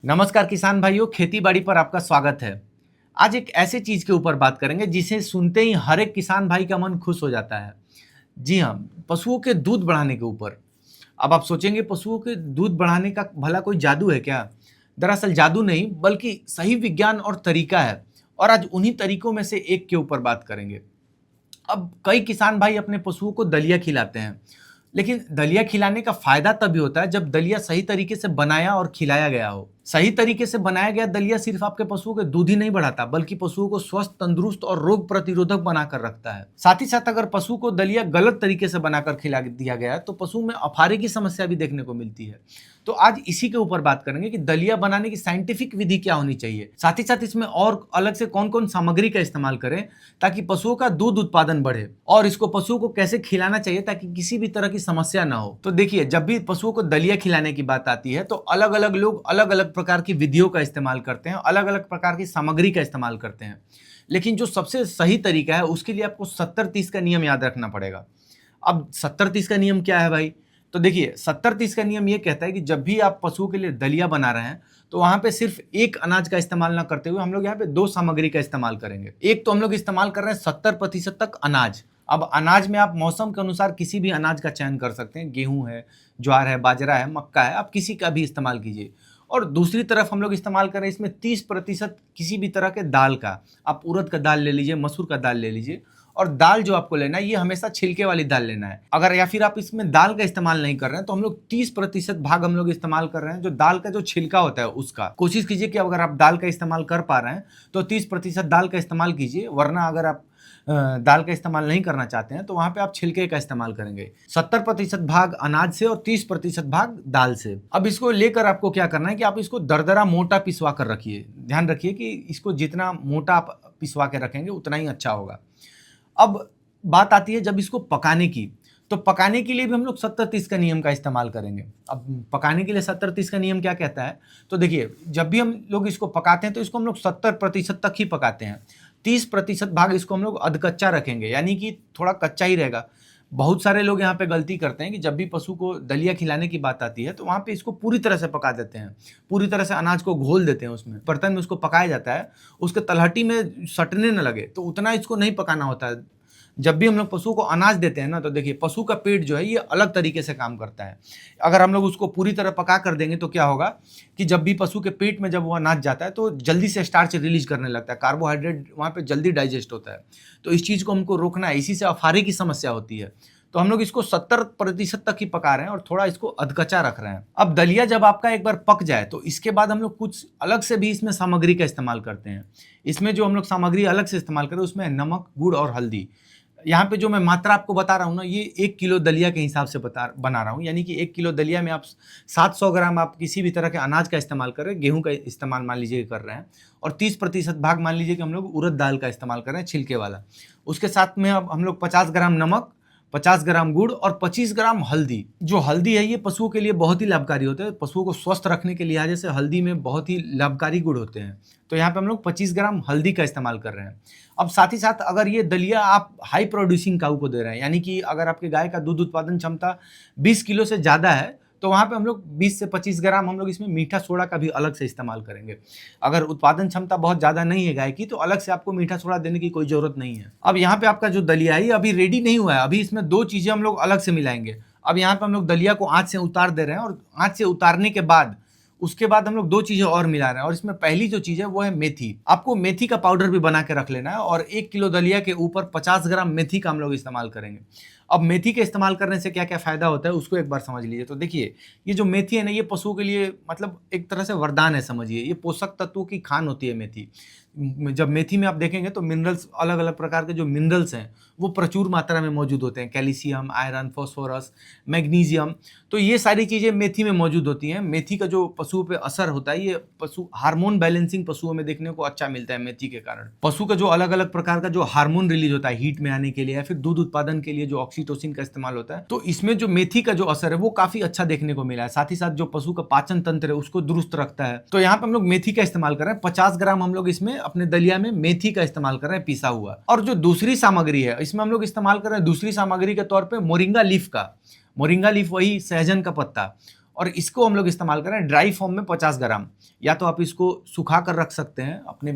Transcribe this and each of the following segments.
नमस्कार किसान भाइयों, खेती बाड़ी पर आपका स्वागत है। आज एक ऐसे चीज के ऊपर बात करेंगे जिसे सुनते ही हर एक किसान भाई का मन खुश हो जाता है। जी हाँ, पशुओं के दूध बढ़ाने के ऊपर। अब आप सोचेंगे पशुओं के दूध बढ़ाने का भला कोई जादू है क्या? दरअसल जादू नहीं बल्कि सही विज्ञान और तरीका है। और आज उन्हीं तरीकों में से एक के ऊपर बात करेंगे। अब कई किसान भाई अपने पशुओं को दलिया खिलाते हैं, लेकिन दलिया खिलाने का फायदा तभी होता है जब दलिया सही तरीके से बनाया और खिलाया गया हो। सही तरीके से बनाया गया दलिया सिर्फ आपके पशुओं के दूध ही नहीं बढ़ाता, बल्कि पशुओं को स्वस्थ, तंदुरुस्त और रोग प्रतिरोधक बनाकर रखता है। साथ ही साथ अगर पशु को दलिया गलत तरीके से बनाकर खिला दिया गया है तो पशु में अफारे की समस्या भी देखने को मिलती है। तो आज इसी के ऊपर बात करेंगे कि दलिया बनाने की साइंटिफिक विधि क्या होनी चाहिए, साथ ही साथ इसमें और अलग से कौन कौन सामग्री का इस्तेमाल करें ताकि पशुओं का दूध उत्पादन बढ़े, और इसको पशुओं को कैसे खिलाना चाहिए ताकि किसी भी तरह की समस्या ना हो। तो देखिए, जब भी पशुओं को दलिया खिलाने की बात आती है तो अलग अलग लोग अलग अलग प्रकार की विधियों का इस्तेमाल करते हैं, अलग अलग प्रकार की सामग्री का इस्तेमाल करते हैं। लेकिन जो सबसे सही तरीका है उसके लिए आपको 70-30 का नियम याद रखना पड़ेगा। अब 70-30 का नियम क्या है भाई? तो देखिए, 70-30 का नियम ये कहता है कि जब भी आप पशुओं के लिए दलिया बना रहे हैं तो वहां पे सिर्फ एक अनाज का इस्तेमाल ना करते हुए हम लोग यहाँ पे दो सामग्री का इस्तेमाल करेंगे। एक तो हम लोग इस्तेमाल कर रहे हैं 70% तक अनाज। अब अनाज में आप मौसम के अनुसार किसी भी अनाज का चयन कर सकते हैं। गेहूं है, ज्वार है, बाजरा है, मक्का है, आप किसी का भी इस्तेमाल कीजिए। और दूसरी तरफ हम लोग इस्तेमाल करें इसमें 30% किसी भी तरह के दाल का। आप उड़द का दाल ले लीजिए, मसूर का दाल ले लीजिए। और दाल जो आपको लेना है ये हमेशा छिलके वाली दाल लेना है। अगर या फिर आप इसमें दाल का इस्तेमाल नहीं कर रहे हैं तो हम लोग 30% भाग हम लोग इस्तेमाल कर रहे हैं जो दाल का जो छिलका होता है उसका। कोशिश कीजिए कि अगर आप दाल का इस्तेमाल कर पा रहे हैं तो 30% दाल का इस्तेमाल कीजिए, वरना अगर आप दाल का इस्तेमाल नहीं करना चाहते हैं तो वहां पे आप छिलके का इस्तेमाल करेंगे। 70% भाग अनाज से और 30% भाग दाल से। अब इसको लेकर आपको क्या करना है कि आप इसको दरदरा मोटा पिसवा कर रखिए। ध्यान रखिए कि इसको जितना मोटा आप पिसवा के रखेंगे उतना ही अच्छा होगा। अब बात आती है जब इसको पकाने की, तो पकाने के लिए भी हम लोग 70-30 का नियम का इस्तेमाल करेंगे। अब पकाने के लिए 70-30 का नियम क्या कहता है? तो देखिए, जब भी हम लोग इसको पकाते हैं तो इसको हम लोग 70% तक ही पकाते हैं। 30% भाग इसको हम लोग अधकच्चा रखेंगे, यानी कि थोड़ा कच्चा ही रहेगा। बहुत सारे लोग यहाँ पे गलती करते हैं कि जब भी पशु को दलिया खिलाने की बात आती है तो वहाँ पे इसको पूरी तरह से पका देते हैं, पूरी तरह से अनाज को घोल देते हैं, उसमें बर्तन में उसको पकाया जाता है, उसके तलहटी में सटने न लगे, तो उतना इसको नहीं पकाना होता है। जब भी हम लोग पशु को अनाज देते हैं ना, तो देखिए पशु का पेट जो है ये अलग तरीके से काम करता है। अगर हम लोग उसको पूरी तरह पका कर देंगे तो क्या होगा कि जब भी पशु के पेट में जब वो अनाज जाता है तो जल्दी से स्टार्च रिलीज करने लगता है, कार्बोहाइड्रेट वहाँ पे जल्दी डाइजेस्ट होता है। तो इस चीज़ को हमको रोकना है, इसी से अफारे की समस्या होती है। तो हम लोग इसको 70% तक ही पका रहे हैं और थोड़ा इसको अधकच्चा रख रहे हैं। अब दलिया जब आपका एक बार पक जाए तो इसके बाद हम लोग कुछ अलग से भी इसमें सामग्री का इस्तेमाल करते हैं। इसमें जो हम लोग सामग्री अलग से इस्तेमाल करें उसमें नमक, गुड़ और हल्दी। यहाँ पे जो मैं मात्रा आपको बता रहा हूँ ना, ये 1 किलो दलिया के हिसाब से बना रहा हूँ, यानी कि 1 किलो दलिया में आप 700 ग्राम आप किसी भी तरह के अनाज का इस्तेमाल कर रहे हैं, गेहूं का इस्तेमाल मान लीजिए कर रहे हैं, और 30% भाग मान लीजिए कि हम लोग उड़द दाल का इस्तेमाल कर रहे हैं, छिलके वाला। उसके साथ में अब हम लोग 50 ग्राम नमक, 50 ग्राम गुड़ और 25 ग्राम हल्दी। जो हल्दी है ये पशुओं के लिए बहुत ही लाभकारी होता है। पशुओं को स्वस्थ रखने के लिहाज से हल्दी में बहुत ही लाभकारी गुण होते हैं। तो यहाँ पे हम लोग 25 ग्राम हल्दी का इस्तेमाल कर रहे हैं। अब साथ ही साथ अगर ये दलिया आप हाई प्रोड्यूसिंग काऊ को दे रहे हैं, यानी कि अगर आपके गाय का दूध उत्पादन क्षमता 20 किलो से ज़्यादा है तो वहाँ पे हम लोग 20 से 25 ग्राम हम लोग इसमें मीठा सोडा का भी अलग से इस्तेमाल करेंगे। अगर उत्पादन क्षमता बहुत ज़्यादा नहीं है गाय की तो अलग से आपको मीठा सोडा देने की कोई ज़रूरत नहीं है। अब यहाँ पे आपका जो दलिया है ये अभी रेडी नहीं हुआ है, अभी इसमें दो चीज़ें हम लोग अलग से मिलाएंगे। अब यहाँ पे हम लोग दलिया को आँच से उतार दे रहे हैं, और आँच से उतारने के बाद उसके बाद हम लोग दो चीज़ें और मिला रहे हैं, और इसमें पहली जो चीज़ है वो है मेथी। आपको मेथी का पाउडर भी बना के रख लेना है, और 1 किलो दलिया के ऊपर 50 ग्राम मेथी का हम लोग इस्तेमाल करेंगे। अब मेथी के इस्तेमाल करने से क्या क्या फ़ायदा होता है उसको एक बार समझ लीजिए। तो देखिए, ये जो मेथी है ना, ये पशुओं के लिए मतलब एक तरह से वरदान है, समझिए। ये पोषक तत्वों की खान होती है मेथी। जब मेथी में आप देखेंगे तो मिनरल्स, अलग अलग प्रकार के जो मिनरल्स हैं वो प्रचुर मात्रा में मौजूद होते हैं। कैल्शियम, आयरन, फॉस्फोरस, मैग्नीशियम, तो ये सारी चीज़ें मेथी में मौजूद होती हैं। मेथी का जो पशुओं पे असर होता है, ये पशु हार्मोन बैलेंसिंग पशुओं में देखने को अच्छा मिलता है मेथी के कारण। पशु का जो अलग अलग प्रकार का जो हार्मोन रिलीज होता है हीट में आने के लिए या फिर दूध उत्पादन के लिए, जो ऑक्सीटोसिन का इस्तेमाल होता है, तो इसमें जो मेथी का जो असर है वो काफी अच्छा देखने को मिला है। साथ ही साथ जो पशु का पाचन तंत्र है उसको दुरुस्त रखता है। तो यहाँ पे हम लोग मेथी का इस्तेमाल कर रहे हैं। 50 ग्राम हम लोग इसमें अपने दलिया में मेथी का इस्तेमाल कर रहे हैं, पिसा हुआ। और जो दूसरी सामग्री है इसमें हम लोग इस्तेमाल कर रहे हैं दूसरी सामग्री के तौर पे मोरिंगा लीफ का। मोरिंगा लीफ वही सहजन का पत्ता, और इसको हम लोग इस्तेमाल करें ड्राई फॉर्म में 50 ग्राम। या तो आप इसको सुखा कर रख सकते हैं, अपने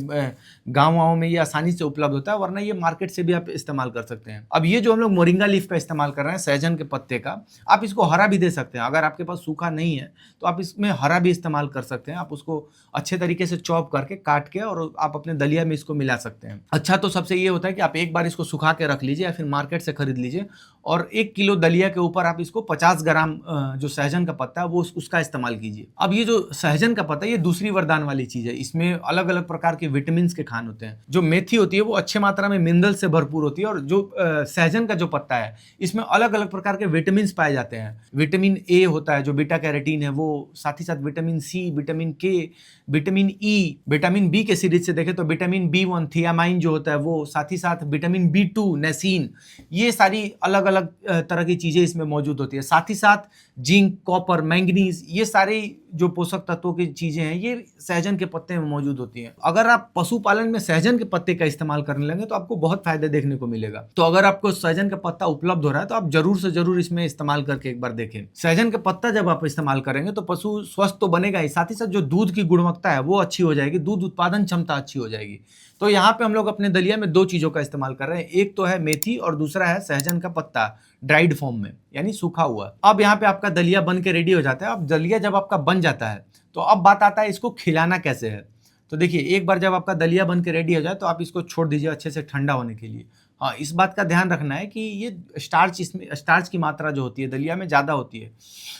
गाँव में ये आसानी से उपलब्ध होता है, वरना ये मार्केट से भी आप इस्तेमाल कर सकते हैं। अब ये जो हम लोग मोरिंगा लीफ का इस्तेमाल कर रहे हैं, सहजन के पत्ते का, आप इसको हरा भी दे सकते हैं। अगर आपके पास सूखा नहीं है तो आप इसमें हरा भी इस्तेमाल कर सकते हैं। आप उसको अच्छे तरीके से चॉप करके काट के और आप अपने दलिया में इसको मिला सकते हैं। अच्छा तो सबसे ये होता है कि आप एक बार इसको सुखा के रख लीजिए या फिर मार्केट से खरीद लीजिए, और 1 किलो दलिया के ऊपर आप इसको 50 ग्राम जो सहजन का पत्ता है वो उसका इस्तेमाल कीजिए। अब ये जो सहजन का पत्ता है, ये दूसरी वरदान वाली चीज है। इसमें अलग अलग प्रकार के विटामिन के खान होते हैं। जो मेथी होती है वो अच्छे मात्रा में मिनरल से भरपूर होती है, और जो सहजन का जो पत्ता है इसमें अलग अलग प्रकार के विटामिन पाए जाते हैं। विटामिन ए होता है जो बीटा कैरोटीन है वो, साथ ही साथ विटामिन सी, विटामिन के, विटामिन ई, विटामिन बी के सीरीज से देखें तो विटामिन B1 थियामाइन जो होता है वो, साथ ही साथ विटामिन B2 नैसीन, ये सारी अलग अलग तरह की चीजें इसमें मौजूद होती है। साथ ही साथ जिंक, कॉपर, मैंगनीज, ये सारी जो पोषक तत्वों की चीजें हैं ये सहजन के पत्ते में मौजूद होती हैं। अगर आप पशुपालन में सहजन के पत्ते का इस्तेमाल करने लगे तो आपको बहुत फायदे देखने को मिलेगा। तो अगर आपको सहजन का पत्ता उपलब्ध हो रहा है तो आप जरूर से जरूर इसमें इस्तेमाल करके एक बार देखें। सहजन का पत्ता जब आप इस्तेमाल करेंगे तो पशु स्वस्थ तो बनेगा ही, साथ ही साथ जो दूध की गुणवत्ता है वो अच्छी हो जाएगी, दूध उत्पादन क्षमता अच्छी हो जाएगी। तो यहाँ पे हम लोग अपने दलिया में 2 चीजों का इस्तेमाल कर रहे हैं, एक तो है मेथी और दूसरा है सहजन का पत्ता ड्राइड फॉर्म में, यानी सूखा हुआ। अब यहाँ पे आपका दलिया बन के रेडी हो जाता है। अब दलिया जब आपका बन जाता है तो अब बात आता है इसको खिलाना कैसे है। तो देखिए, एक बार जब आपका दलिया बन के रेडी हो जाए तो आप इसको छोड़ दीजिए अच्छे से ठंडा होने के लिए। हाँ, इस बात का ध्यान रखना है कि ये स्टार्च की मात्रा जो होती है दलिया में ज़्यादा होती है,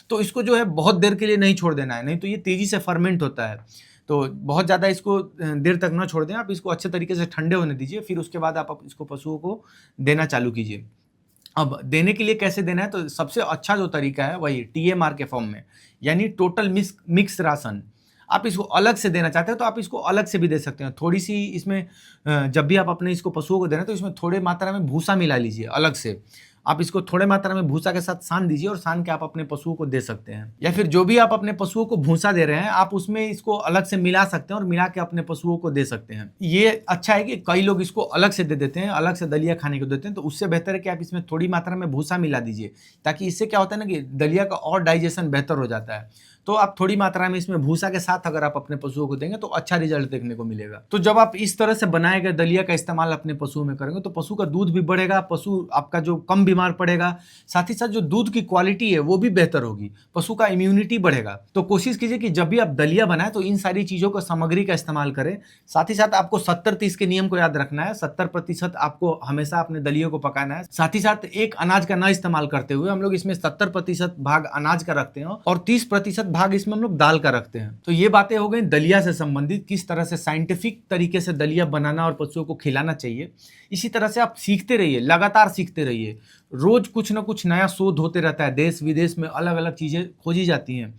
तो इसको जो है बहुत देर के लिए नहीं छोड़ देना है, नहीं तो ये तेज़ी से फर्मेंट होता है। तो बहुत ज़्यादा इसको देर तक ना छोड़ दें, आप इसको अच्छे तरीके से ठंडे होने दीजिए, फिर उसके बाद आप इसको पशुओं को देना चालू कीजिए। अब देने के लिए कैसे देना है, तो सबसे अच्छा जो तरीका है वही TMR के फॉर्म में, यानी टोटल मिक्स राशन। आप इसको अलग से देना चाहते हो तो आप इसको अलग से भी दे सकते हैं। थोड़ी सी इसमें जब भी आप अपने इसको पशुओं को दे रहे हैं तो इसमें थोड़े मात्रा में भूसा मिला लीजिए अलग से। आप इसको थोड़े मात्रा में भूसा के साथ सान दीजिए और सान के आप अपने पशुओं को दे सकते हैं। या फिर जो भी आप अपने पशुओं को भूसा दे रहे हैं आप उसमें इसको अलग से मिला सकते हैं और मिला के अपने पशुओं को दे सकते हैं। ये अच्छा है कि कई लोग इसको अलग से दे देते हैं, अलग से दलिया खाने को देते हैं, तो उससे बेहतर है कि आप इसमें थोड़ी मात्रा में भूसा मिला दीजिए, ताकि इससे क्या होता है ना कि दलिया का और डाइजेशन बेहतर हो जाता है। तो आप थोड़ी मात्रा में इसमें भूसा के साथ अगर आप अपने पशुओं को देंगे तो अच्छा रिजल्ट देखने को मिलेगा। तो जब आप इस तरह से बनाए गए दलिया का इस्तेमाल अपने पशुओं में करेंगे तो पशु का दूध भी बढ़ेगा, पशु आपका जो कम बीमार पड़ेगा, साथ ही साथ जो दूध की क्वालिटी है वो भी बेहतर होगी, पशु का इम्यूनिटी बढ़ेगा। तो कोशिश कीजिए कि जब भी आप दलिया बनाए तो इन सारी चीजों को सामग्री का इस्तेमाल करें। साथ ही साथ आपको 70-30 के नियम को याद रखना है। 70% आपको हमेशा अपने दलियों को पकाना है। साथ ही साथ एक अनाज का न इस्तेमाल करते हुए हम लोग इसमें 70% भाग अनाज का रखते हैं और 30% भाग इसमें हम लोग दाल का रखते हैं। तो ये बातें हो गई दलिया से संबंधित, किस तरह से साइंटिफिक तरीके से दलिया बनाना और पशुओं को खिलाना चाहिए। इसी तरह से आप सीखते रहिए, लगातार सीखते रहिए। रोज कुछ ना कुछ नया शोध होते रहता है, देश विदेश में अलग अलग चीजें खोजी जाती हैं।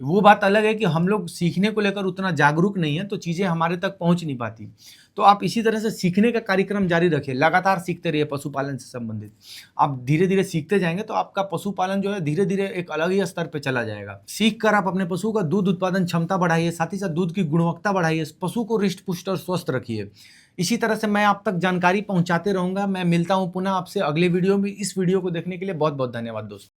वो बात अलग है कि हम लोग सीखने को लेकर उतना जागरूक नहीं है तो चीजें हमारे तक पहुंच नहीं पाती। तो आप इसी तरह से सीखने का कार्यक्रम जारी रखिए, लगातार सीखते रहिए पशुपालन से संबंधित। आप धीरे धीरे सीखते जाएंगे तो आपका पशुपालन जो है धीरे धीरे एक अलग ही स्तर पे चला जाएगा। सीख कर आप अपने पशु का दूध उत्पादन क्षमता बढ़ाइए, साथ ही साथ दूध की गुणवत्ता बढ़ाइए, पशु को हृष्ट पुष्ट और स्वस्थ रखिए। इसी तरह से मैं आप तक जानकारी पहुंचाते रहूंगा। मैं मिलता हूं पुनः आपसे अगले वीडियो में। इस वीडियो को देखने के लिए बहुत बहुत धन्यवाद दोस्तों।